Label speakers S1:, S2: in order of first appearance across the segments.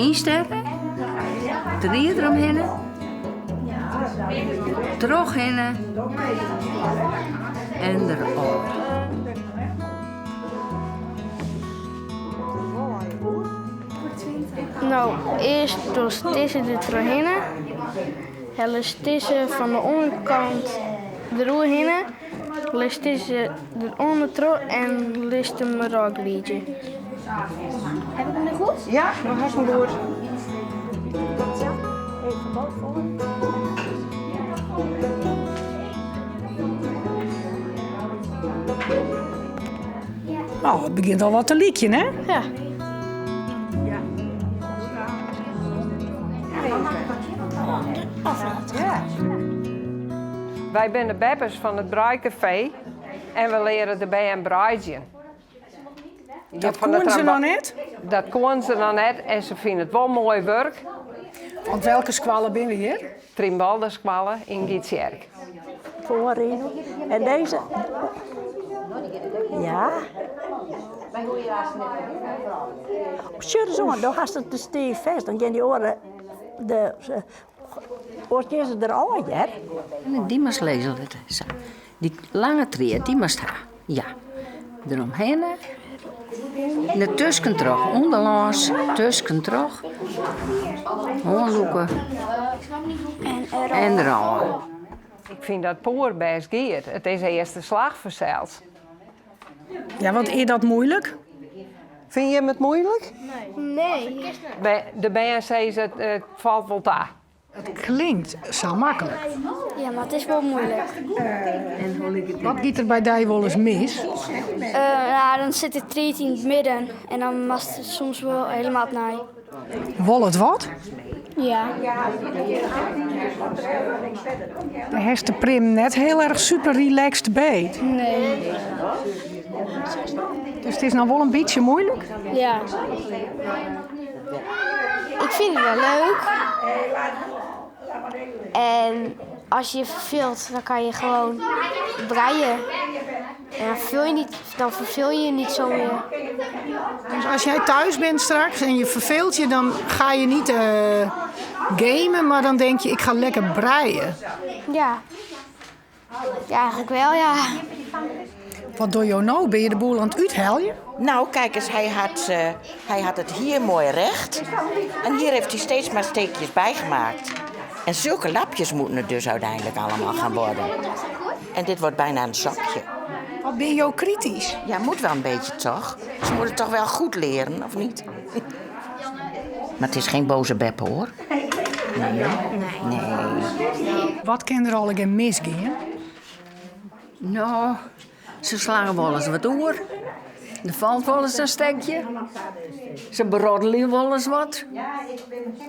S1: instekken, 3 eromheen, terugheen en erop.
S2: Nou, eerst dus deze er doorheen. Helles deze van de onderkant erheen. Lest deze eronder terug en lest hem raak liedje.
S3: Heb ik hem nu goed?
S4: Ja, dat was hem goed.
S3: Even boven.
S4: Nou, het begint al wat te liekje, hè?
S2: Ja.
S5: Wij zijn de beppers van het Braaicafé en we leren erbij aan braaien.
S4: Dat kon ze nog niet?
S5: Dat kon ze nog net en ze vinden het wel mooi werk.
S4: Want welke squallen ben we hier?
S5: Trimbalderskwallen in Gietsjerk.
S3: Voorin. En deze. Ja. Zullen zo, dan gaat het te stevig vast. Dan gaan die oren. De oortjes er al, hè?
S1: Die moest lezen. Die lange tree, die moest haar. Ja. Eromheen. De tusken terug, onderlangs, tusken terug. Hoorloeken. En erom.
S5: Ik vind dat poer best geert. Het is de eerste slag verzeld.
S4: Ja, want is dat moeilijk?
S5: Vind je het moeilijk?
S2: Nee.
S5: De band zei ze het valt wel daar.
S4: Het klinkt zo makkelijk.
S2: Ja, maar het is wel moeilijk.
S4: Wat gaat er bij die wel eens mis?
S2: Ja, dan zit het treet in het midden en dan was het soms wel helemaal naar.
S4: Wol het wat?
S2: Ja.
S4: De heeft de prim net heel erg super relaxed beet.
S2: Nee.
S4: Dus het is nou wel een beetje moeilijk.
S2: Ja. Ik vind het wel leuk. En als je je verveelt, dan kan je gewoon breien. En dan verveel je je niet zo meer.
S4: Dus als jij thuis bent straks en je verveelt je, dan ga je niet gamen, maar dan denk je, ik ga lekker breien.
S2: Ja. Ja, eigenlijk wel, ja.
S4: Wat doe je nou? Ben je de boel aan het uitheljen?
S6: Nou, kijk eens, hij had het hier mooi recht. En hier heeft hij steeds maar steekjes bijgemaakt. En zulke lapjes moeten het dus uiteindelijk allemaal gaan worden. En dit wordt bijna een zakje.
S4: Wat ben je ook kritisch?
S6: Ja, moet wel een beetje toch? Ze moeten toch wel goed leren, of niet? Maar het is geen boze beppe, hoor. Nee.
S4: Wat kan er al een misgaan?
S1: Nou, ze slagen wel eens wat door. Er valt wel eens een stekje. Ze beroddelen wel eens wat.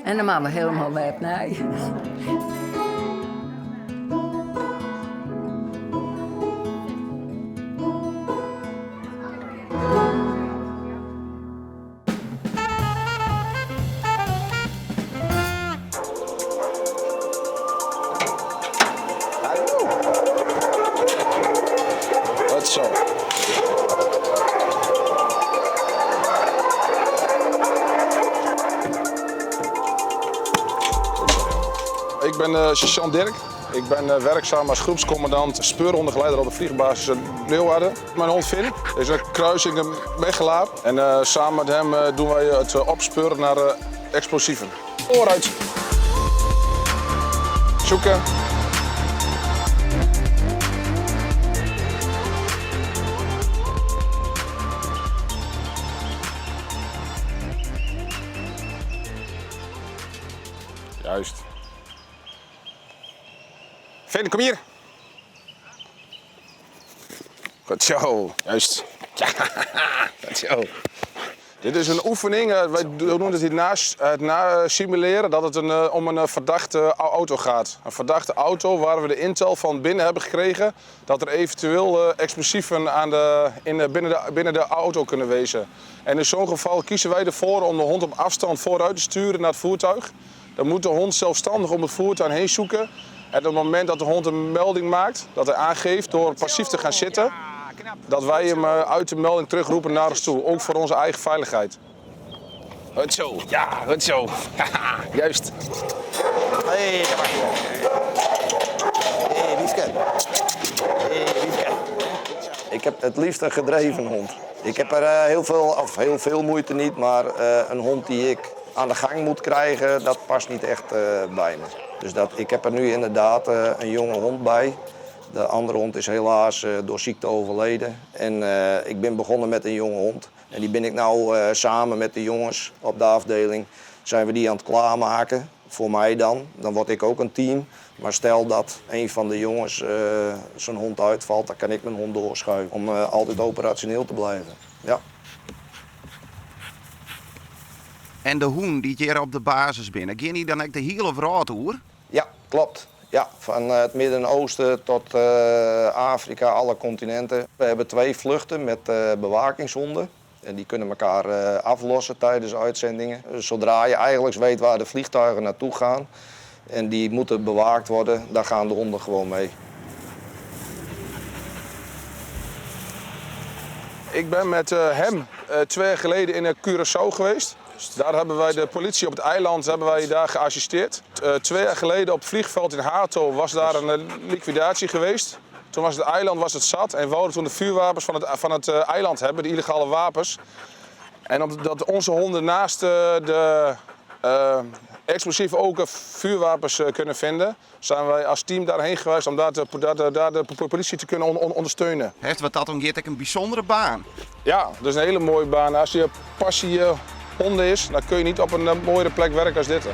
S1: En dan maken we helemaal weg, nee.
S7: Dat zo. Ik ben sergeant Dirk. Ik ben werkzaam als groepscommandant speurhondengeleider op de vliegbasis Leeuwarden. Mijn hond Finn is een kruising Mechelaar. En samen met hem doen wij het opspeuren naar explosieven. Vooruit. Zoeken. Juist. Finn, kom hier. Goed zo. Juist. Ja, goed zo. Dit is een oefening. Wij doen het na simuleren dat het om een verdachte auto gaat. Een verdachte auto waar we de intel van binnen hebben gekregen dat er eventueel explosieven binnen de auto kunnen wezen. En in zo'n geval kiezen wij ervoor om de hond op afstand vooruit te sturen naar het voertuig. Dan moet de hond zelfstandig om het voertuig heen zoeken. En op het moment dat de hond een melding maakt, dat hij aangeeft door passief te gaan zitten, dat wij hem uit de melding terugroepen naar ons toe. Ook voor onze eigen veiligheid. Goed zo. Ja, goed zo. Haha, juist.
S8: Hé, daar mag je. Hé, liefke. Hé, liefke. Ik heb het liefst een gedreven hond. Ik heb er heel veel moeite niet, maar een hond die ik aan de gang moet krijgen, dat past niet echt bij me. Dus ik heb er nu inderdaad een jonge hond bij. De andere hond is helaas door ziekte overleden. En ik ben begonnen met een jonge hond. En die ben ik nou samen met de jongens op de afdeling, zijn we die aan het klaarmaken. Voor mij dan. Dan word ik ook een team. Maar stel dat een van de jongens zijn hond uitvalt, dan kan ik mijn hond doorschuiven. Om altijd operationeel te blijven. Ja.
S9: En de hoen die hier op de basis binnen, gaan die dan ook de hele verhaal hoor?
S8: Ja, klopt. Ja, van het Midden-Oosten tot Afrika, alle continenten. We hebben 2 vluchten met bewakingshonden. En die kunnen elkaar aflossen tijdens uitzendingen. Zodra je eigenlijk weet waar de vliegtuigen naartoe gaan en die moeten bewaakt worden, dan gaan de honden gewoon mee.
S7: Ik ben met hem 2 jaar geleden in Curaçao geweest. Daar hebben wij de politie op het eiland daar geassisteerd. 2 jaar geleden op het vliegveld in Hato was daar een liquidatie geweest. Toen was het eiland zat en wouden toen de vuurwapens van het eiland hebben, de illegale wapens. En omdat onze honden naast de explosieve ook vuurwapens kunnen vinden, zijn wij als team daarheen geweest om daar de politie te kunnen ondersteunen.
S9: Heeft wat dat ongeveer een bijzondere baan?
S7: Ja, dat is een hele mooie baan. Als je passie honden is, dan kun je niet op een mooiere plek werken als dit.